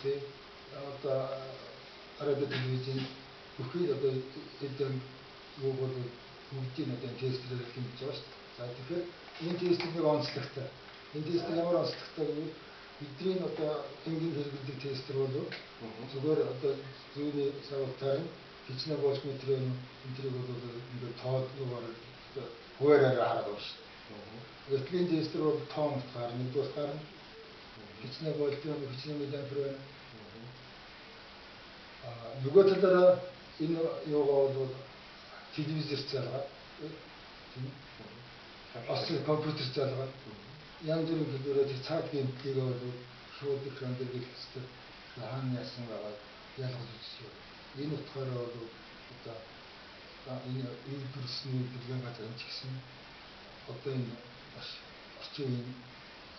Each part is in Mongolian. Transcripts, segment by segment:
тий. Одоо радио телевизийн бүхий одоо эдгээр юу бол бүгдийн одоо тестрээр хийж байгаа шүү дээ. За тэгэхээр энэ тестрийг онцлогтой. Энэ тестер ямар онцлогтой гэвэл бидний одоо энгийн хэрэглэдэг тестер бол зүгээр одоо зүүнний савтаар хичнээн болж метрийн энтрийг бол ингээд тоод юугаар хуваараар хараад байна шүү дээ. Эдгээр тестер бол тоон утгаар нэгдүгээр гарна. Хичнээн болж хичнээн мэдэн хэрэг байна. Нөгөө талаараа энэ юугаа бол телевизээр залгаад асар компьютер залгаад янз бүрийн хэлбэрээр цаад гэмтлийг бол шууд экран дээр хэлэхдээ хаана яасан байгаа ялгаж үзэж байна. Энэ утгаараа бол одоо энэ үйлдвэрлэсний дэлгэн газар энэ ч гэсэн одоо энэ маш орчин үеийн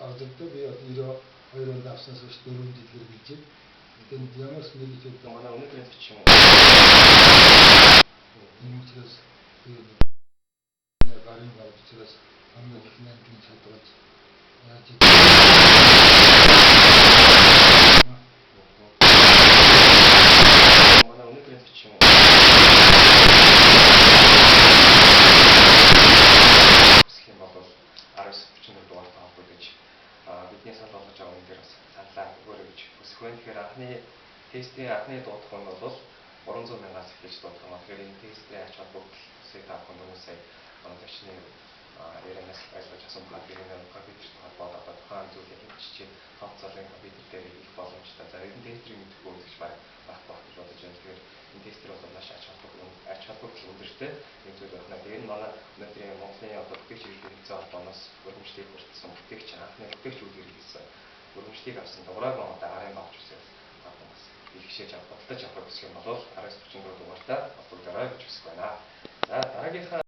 авдагтай би 92 онд авснаас хойш 4 жил хэрэгжилж байна. Тэнд ямарс нэг жил манай өнөөдрийн төчин энэ учраас гарын гал учраас хамгийн их нэмтийн чадварч яаж манай өнөөдрийн төчин хэсэг юм бол 1934 дугаар таахгүй гэж бидний санал болгож байгаа юм дээр бас саналаа өгөөрэй гэж хүсэх байна. Тэгэхээр анхны тестийн анхны дуудах нь бол 300 мянгаас эхэлж дуудах юм. Тэгэхээр энэ тестийн ач холбогдол та бүхэн өмнө сая төчний ярианаас ойлгож авсан ба энэ компьютертэй холбоотой тухайн зүйлийг хэмжиж тооцоолын компьютер дээр хийх боломжтой. За энэ тестрийг мэдэхгүй үзэж байхгүй гэж бодож байна. Тэгэхээр энэ тестер бол маш ач холбогдол өндөртэй нэг зүйл байна. Тэгээд энэ манай өнөөдрийн Монголын одоо бүтээгч эрхлэх хэвцээ холбооноос өргөмжлийг хүртсэн бүтээгч анхны бүтээгчүүд хэрэглэсэн өргөмжлийг авсан дугаараар одоо арын багж үсэл бас бэлгшээж авах, бодлож авах гэсэн юм бол 1944 дугаартай холбогдорой гэж хүсэж байна. За дараагийнхаа